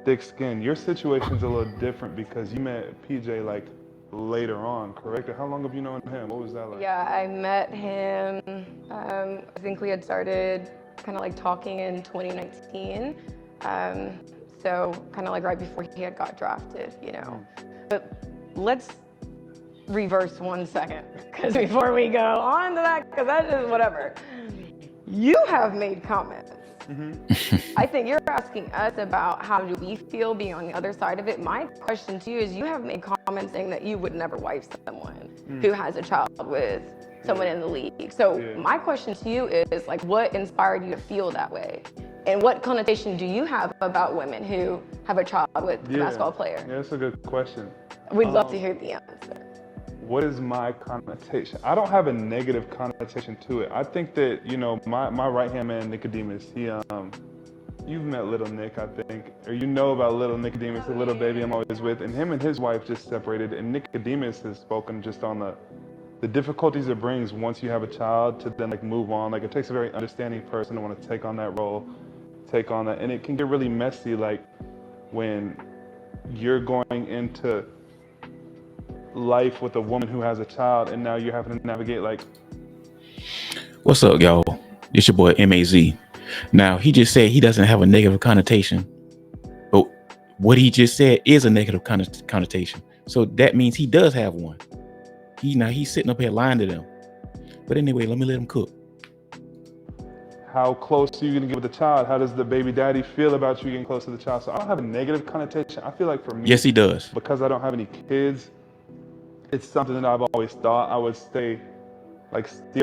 thick skin. Your situation's a little different because you met PJ like later on, correct? How long have you known him? What was that like? Yeah, I met him, I think we had started kind of like talking in 2019. So kind of like right before he had got drafted, you know. But let's reverse 1 second, because before we go on to that, because that's just whatever. You have made comments. I think you're asking us about how do we feel being on the other side of it. My question to you is, you have made comments saying that you would never wife someone who has a child with someone in the league. So my question to you is, like, what inspired you to feel that way? And what connotation do you have about women who have a child with a basketball player? Yeah, that's a good question. We'd love to hear the answer. What is my connotation? I don't have a negative connotation to it. I think that, you know, my right-hand man, Nicodemus, you've met little Nick, I think, or you know about little Nicodemus, the little baby I'm always with, and him and his wife just separated, and Nicodemus has spoken just on the difficulties it brings once you have a child to then like move on. Like, it takes a very understanding person to want to take on that role, take on that, and it can get really messy, like when you're going into life with a woman who has a child and now you're having to navigate like. What's up, y'all? It's your boy MAZ. Now, he just said he doesn't have a negative connotation, but what he just said is a negative connotation. So that means he does have one. He's sitting up here lying to them. But anyway, let me let him cook. How close are you going to get with the child? How does the baby daddy feel about you getting close to the child? So I don't have a negative connotation. I feel like for me, yes, he does. Because I don't have any kids, it's something that I've always thought I would steer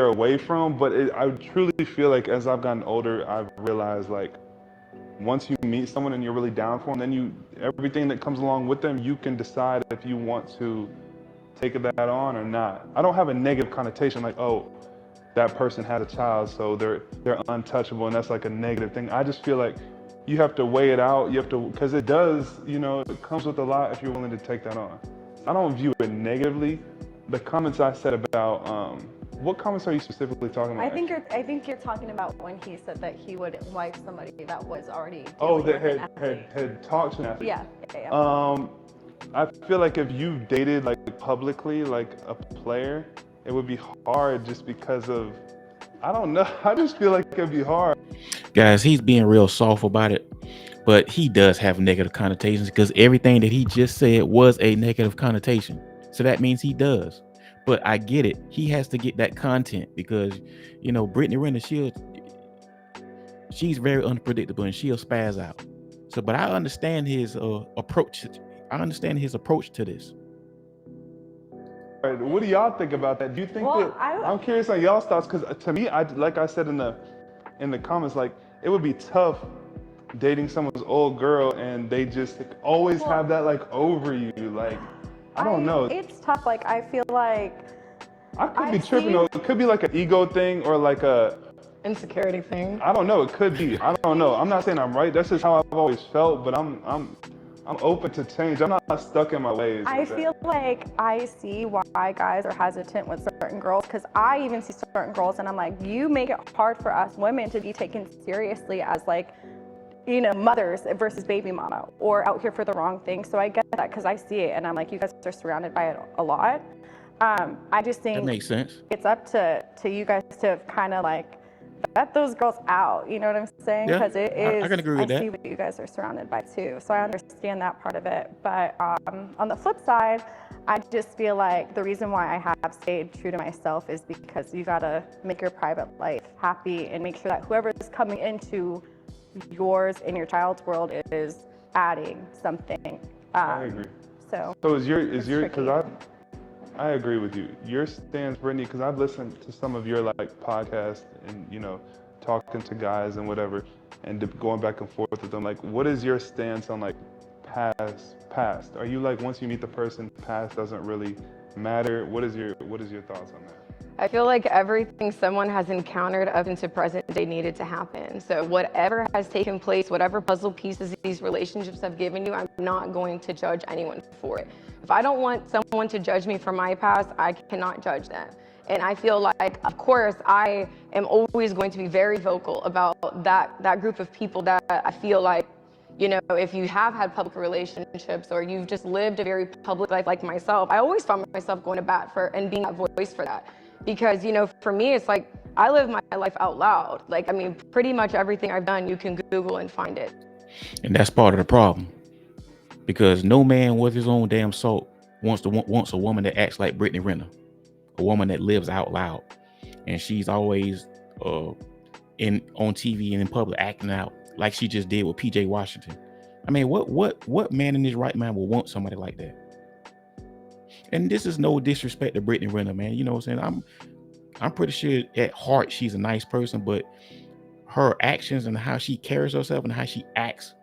away from. But I truly feel like as I've gotten older, I've realized, like, once you meet someone and you're really down for them, then everything that comes along with them, you can decide if you want to take that on or not. I don't have a negative connotation like, oh, that person has a child, so they're untouchable, and that's like a negative thing. I just feel like you have to weigh it out. You have to, because it does, you know, it comes with a lot if you're willing to take that on. I don't view it negatively. The comments I said about, what comments are you specifically talking about? I think you're talking about when he said that he would wife somebody that was already. Oh, that had talked to an athlete. Yeah. I feel like if you've dated like publicly, like a player, it would be hard just because of, I don't know. I just feel like it'd be hard. Guys, he's being real soft about it, but he does have negative connotations because everything that he just said was a negative connotation. So that means he does. But I get it. He has to get that content because, you know, Brittany Renner, she's very unpredictable and she'll spaz out. So, but I understand his approach. I understand his approach to this. Right, what do y'all think about that? Do you think I'm curious on y'all's thoughts, because to me, like I said in the comments, like, it would be tough dating someone's old girl and they just always have that like over you, like, I don't know. It's tough. Like, I feel like I could be tripping. It could be like an ego thing or like a insecurity thing. I don't know. It could be. I don't know. I'm not saying I'm right. That's just how I've always felt. But I'm open to change. I'm not stuck in my ways. I feel like I see why guys are hesitant with certain girls, because I even see certain girls and I'm like, you make it hard for us women to be taken seriously as, like, you know, mothers versus baby mama, or out here for the wrong thing. So I get that because I see it and I'm like, you guys are surrounded by it a lot. I just think that makes sense. It's up to you guys to kind of like vet those girls out. You know what I'm saying? Because it is. I can agree with that. I see what you guys are surrounded by too. So I understand that part of it. But on the flip side, I just feel like the reason why I have stayed true to myself is because you gotta make your private life happy and make sure that whoever is coming into yours and your child's world is adding something. I agree. So is your because I agree with you. Your stance, Brittany, because I've listened to some of your like podcasts and, you know, talking to guys and whatever, and going back and forth with them. Like, what is your stance on like past? Are you like, once you meet the person, past doesn't really matter? What is your thoughts on that? I feel like everything someone has encountered up into present day needed to happen. So whatever has taken place, whatever puzzle pieces these relationships have given you, I'm not going to judge anyone for it. If I don't want someone to judge me for my past, I cannot judge them. And I feel like, of course, I am always going to be very vocal about that group of people that I feel like, You know, if you have had public relationships or you've just lived a very public life like myself, I always found myself going to bat for and being that voice for that. Because, you know, for me, it's like I live my life out loud. Like, I mean, pretty much everything I've done, you can Google and find it. And that's part of the problem. Because no man worth his own damn salt wants a woman that acts like Brittany Renner, a woman that lives out loud, and she's always on TV and in public acting out like she just did with PJ Washington. I mean, what man in his right mind will want somebody like that? And this is no disrespect to Brittany Renner, man. You know what I'm saying? I'm pretty sure at heart she's a nice person, but her actions and how she carries herself and how she acts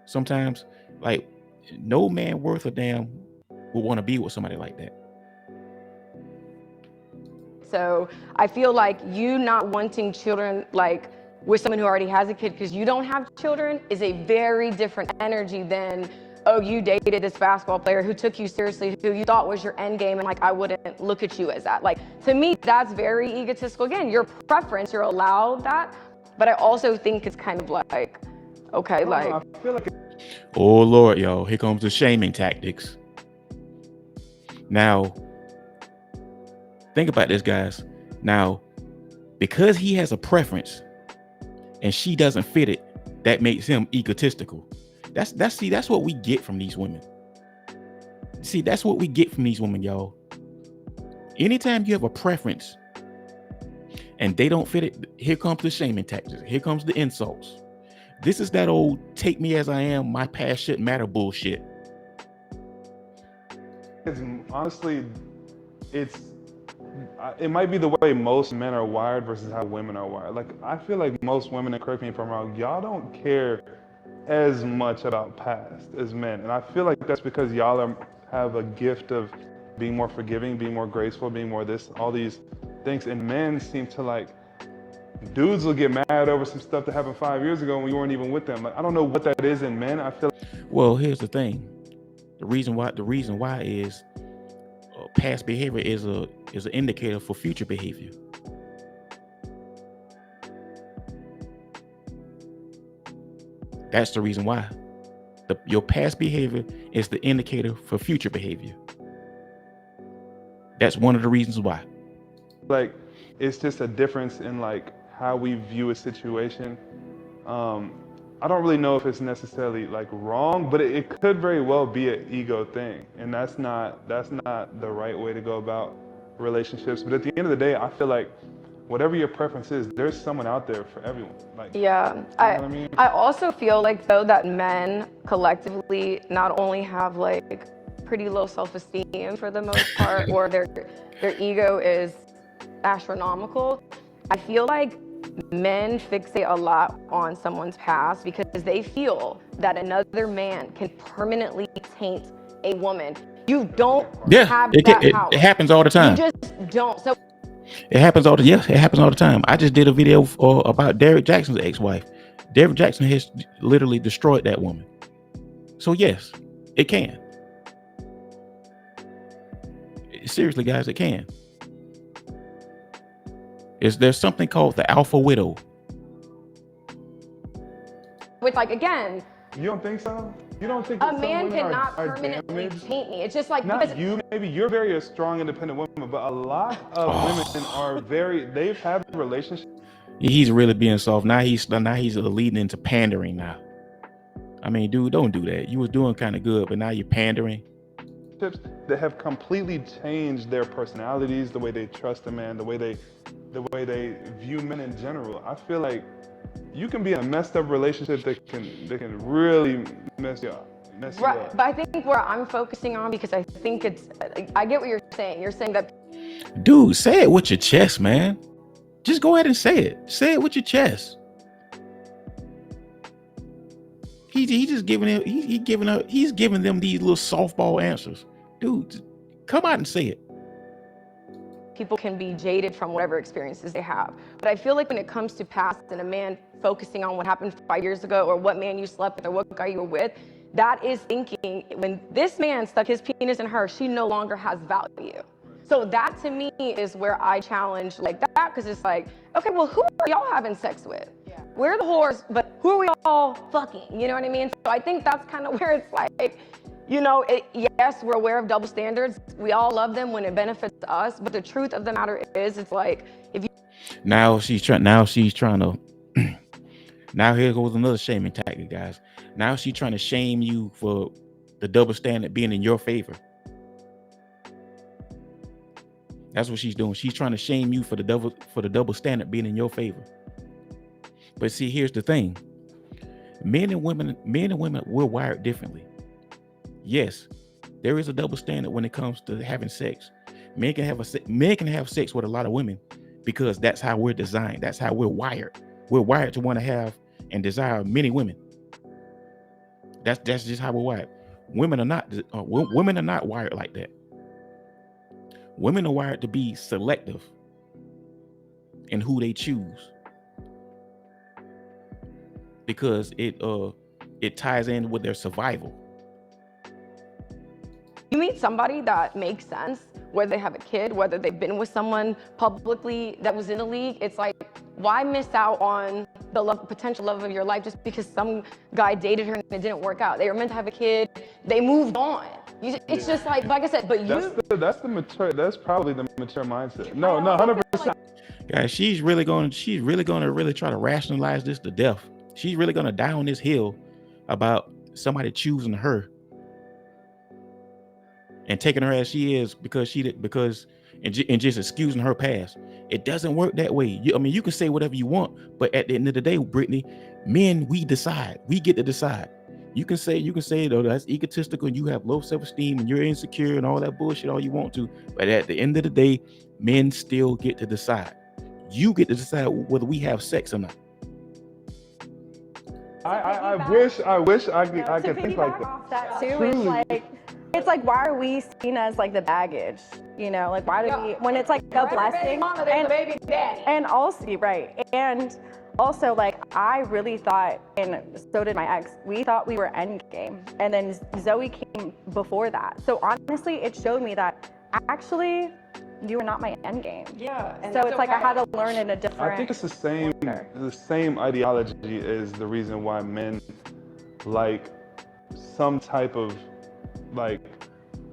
sometimes, like, no man worth a damn would want to be with somebody like that. So I feel like you not wanting children, like with someone who already has a kid because you don't have children, is a very different energy than, oh, you dated this basketball player who took you seriously, who you thought was your end game, and like I wouldn't look at you as that. Like, to me, that's very egotistical. Again, your preference, you're allowed that, but I also think it's kind of like, okay, like. I feel like Oh Lord, y'all, here comes the shaming tactics. Now, think about this, guys. Now, because he has a preference and she doesn't fit it, that makes him egotistical. That's what we get from these women. See, that's what we get from these women, y'all. Anytime you have a preference and they don't fit it, here comes the shaming tactics. Here comes the insults. This is that old take me as I am, my past shouldn't matter bullshit. Honestly, it might be the way most men are wired versus how women are wired. Like, I feel like most women, and correct me if I'm wrong, y'all don't care as much about past as men. And I feel like that's because y'all have a gift of being more forgiving, being more graceful, being more this, all these things. And men seem to like, dudes will get mad over some stuff that happened 5 years ago when we weren't even with them. Like, I don't know what that is in men. I feel. Well, here's the thing. The reason why is past behavior is an indicator for future behavior. That's the reason why. Your past behavior is the indicator for future behavior. That's one of the reasons why. Like, it's just a difference in like how we view a situation. I don't really know if it's necessarily like wrong, but it could very well be an ego thing, and that's not the right way to go about relationships. But at the end of the day, I feel like whatever your preference is, there's someone out there for everyone. Like, yeah, you know what I mean? I also feel like though that men collectively not only have like pretty low self-esteem for the most part, or their ego is astronomical. I feel like men fixate a lot on someone's past because they feel that another man can permanently taint a woman. You don't have that power. It happens all the time. You just don't. So it happens all the time. I just did a video about Derrick Jackson's ex-wife. Derrick Jackson has literally destroyed that woman. So yes, it can. Seriously, guys, it can. There's something called the alpha widow. which, like, again, You don't think so? You don't think a that some man women cannot are permanently damaged? taint me. It's just like, Not because you, maybe you're very a strong, independent woman, but a lot of women are they've had relationships. He's really being soft. Now he's leading into pandering now. I mean, dude, don't do that. You was doing kind of good, but now you're pandering. That have completely changed their personalities, the way they trust a man, the way they view men in general. I feel like you can be in a messed up relationship that can really mess you up. Right, but I think where I'm focusing on, because I think I get what you're saying. You're saying that, Dude, say it with your chest, man. Just go ahead and say it. Say it with your chest. He's just giving them these little softball answers. Dude, come out and say it. people can be jaded from whatever experiences they have. But I feel like when it comes to past and a man focusing on what happened 5 years ago, or what man you slept with, or what guy you were with, that is thinking, when this man stuck his penis in her, she no longer has value. So that to me is where I challenge like that, because it's like, okay, well, who are y'all having sex with? Yeah. we're the whores, but who are we all fucking? You know what I mean? So I think that's kind of where it's like, you know, yes, we're aware of double standards. We all love them when it benefits us, but the truth of the matter is, it's like, if you... Now she's trying to, now here goes another shaming tactic, guys. Now she's trying to shame you for the double standard being in your favor. That's what she's doing. She's trying to shame you for the double standard being in your favor. But see, here's the thing. Men and women, we're wired differently. Yes, there is a double standard when it comes to having sex. Men can have sex with a lot of women because that's how we're designed. That's how we're wired. We're wired to want to have and desire many women. That's just how we're wired. Women are not wired like that. Women are wired to be selective in who they choose because it ties in with their survival. You meet somebody that makes sense, whether they have a kid, whether they've been with someone publicly that was in a league, it's like, why miss out on the potential love of your life just because some guy dated her and it didn't work out? They were meant to have a kid, they moved on. It's just like I said, but that's probably the mature mindset. No, 100%. Guys, she's really going to try to rationalize this to death. She's really going to die on this hill about somebody choosing her and taking her as she is because just excusing her past. It doesn't work that way. You can say whatever you want, but at the end of the day, Brittany, men, we decide. We get to decide. You can say though that's egotistical and you have low self-esteem and you're insecure and all that bullshit all you want to, but at the end of the day, men still get to decide. You get to decide whether we have sex or not. I wish I could think like that. Off that too, it's like why are we seen as like the baggage? You know, like why do we, when it's like a blessing? And baby daddy. And also, right. And also, like, I really thought, and so did my ex, we thought we were endgame. And then Zoe came before that. So honestly, it showed me that actually you were not my endgame. Yeah. So it's like I had to learn in a different... I think it's the same ideology is the reason why men like some type of like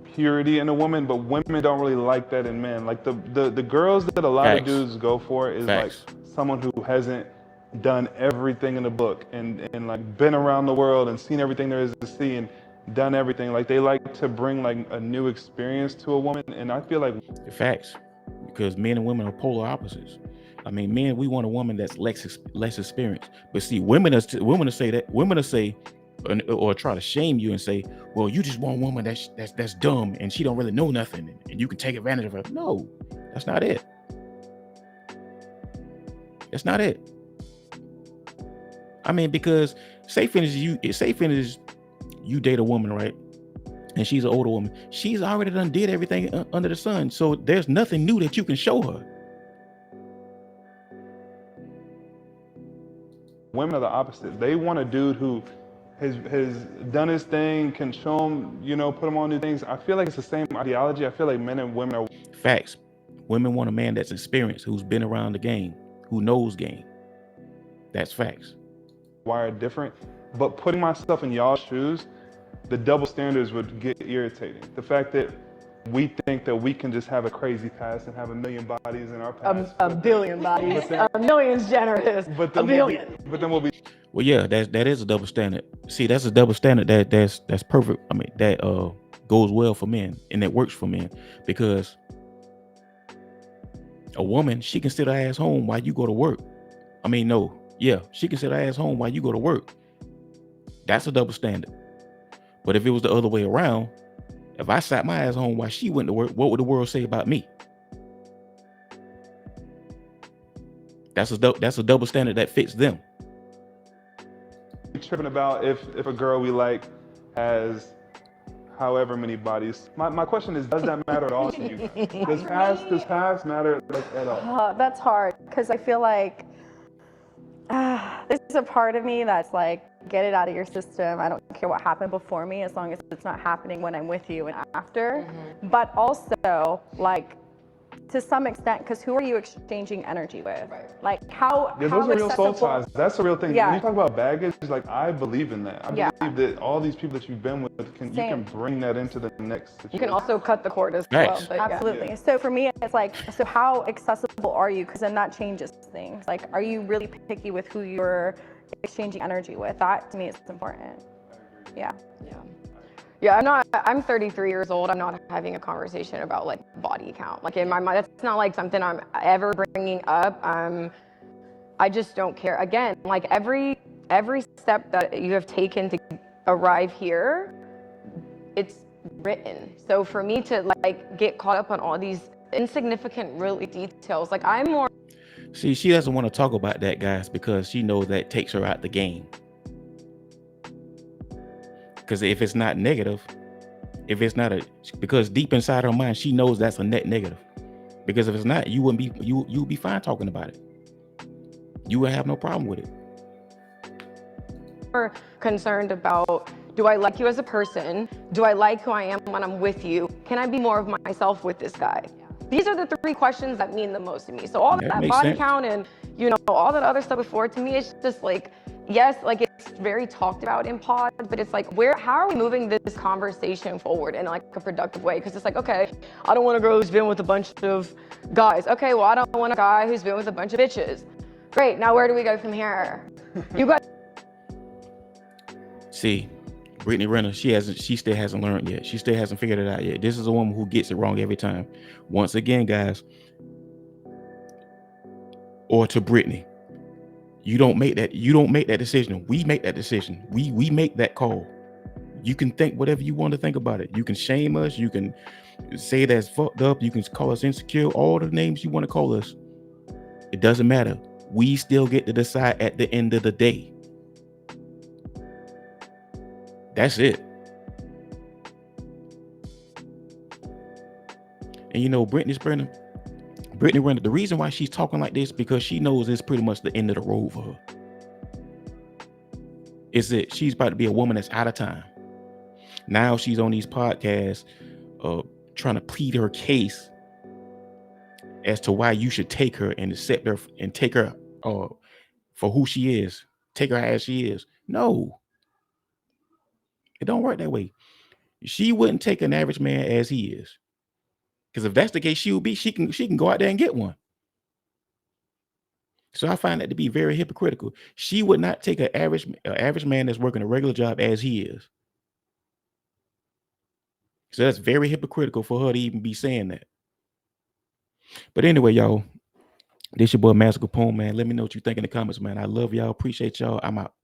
purity in a woman, but women don't really like that in men. Like the girls that a lot of dudes go for is like someone who hasn't done everything in the book and like been around the world and seen everything there is to see and done everything. Like they like to bring like a new experience to a woman, and I feel like facts, because men and women are polar opposites. I mean, men, we want a woman that's less experienced, but see, women are say that. Women will say, or try to shame you and say, well, you just want a woman that's dumb and she don't really know nothing and you can take advantage of her. No, that's not it. That's not it. I mean, because say for instance, you date a woman, right? And she's an older woman. She's already done did everything under the sun. So there's nothing new that you can show her. Women are the opposite. They want a dude who has done his thing, can show them, put them on new things. I feel like it's the same ideology. I feel like men and women are... Facts. Women want a man that's experienced, who's been around the game, who knows game. That's facts. Wired different. But putting myself in y'all's shoes, the double standards would get irritating. The fact that we think that we can just have a crazy past and have a million bodies in our past. A billion bodies. A million's generous. But a billion. But then we'll be... Well, yeah, that is a double standard. See, that's a double standard that's perfect. I mean, that goes well for men and that works for men, because a woman, she can sit her ass home while you go to work. I mean, no, yeah, she can sit her ass home while you go to work. That's a double standard. But if it was the other way around, if I sat my ass home while she went to work, what would the world say about me? That's a double standard that fits them. Tripping about if a girl we like has however many bodies. My question is, does that matter at all to you guys? Does past matter at all? That's hard, because I feel like there's a part of me that's like, get it out of your system. I don't care what happened before me, as long as it's not happening when I'm with you and after. Mm-hmm. But also, like, to some extent, because who are you exchanging energy with? Right. Like how Yeah, those are real soul accessible- ties. That's a real thing. Yeah. When you talk about baggage, like I believe in that. I Yeah. believe that all these people that you've been with, you can Same. bring that into the next situation. You can also cut the cord as Nice. well. But yeah. Absolutely. So for me, it's like, so how accessible are you? Because then that changes things. Like, are you really picky with who you're exchanging energy with? That to me is important. Yeah. Yeah, I'm 33 years old. I'm not having a conversation about like body count. Like in my mind, that's not like something I'm ever bringing up. I just don't care. Again, like every step that you have taken to arrive here, it's written. So for me to like get caught up on all these insignificant really details, like I'm more. See, she doesn't want to talk about that, guys, because she knows that takes her out the game. Because if it's not negative, because deep inside her mind, she knows that's a net negative. Because if it's not, you wouldn't be, you'll be fine talking about it. You would have no problem with it. More concerned about, do I like you as a person? Do I like who I am when I'm with you? Can I be more of myself with this guy? These are the three questions that mean the most to me. So all that makes body sense. count and, you know, all that other stuff before, to me, it's just like, yes, like it's very talked about in pods, but it's like, how are we moving this conversation forward in like a productive way? Because it's like, okay, I don't want a girl who's been with a bunch of guys. Okay, well, I don't want a guy who's been with a bunch of bitches. Great, now where do we go from here? You guys. See, Brittany Renner, she still hasn't learned yet. She still hasn't figured it out yet. This is a woman who gets it wrong every time. Once again, guys, or to Brittany, you don't make that decision. We make that decision. We make that call. You can think whatever you want to think about it. You can shame us. You can say that's fucked up. You can call us insecure. All the names you want to call us. It doesn't matter. We still get to decide at the end of the day. That's it. And you know, Brittany Renner, the reason why she's talking like this, because she knows it's pretty much the end of the road for her. Is that she's about to be a woman that's out of time. Now she's on these podcasts trying to plead her case as to why you should take her and accept her and take her for who she is. Take her as she is. No. It don't work that way. She wouldn't take an average man as he is. Because if that's the case, she can go out there and get one. So I find that to be very hypocritical. She would not take an average man that's working a regular job as he is. So that's very hypocritical for her to even be saying that. But anyway, y'all, this your boy Magical Poem, man. Let me know what you think in the comments, man. I love y'all. Appreciate y'all. I'm out.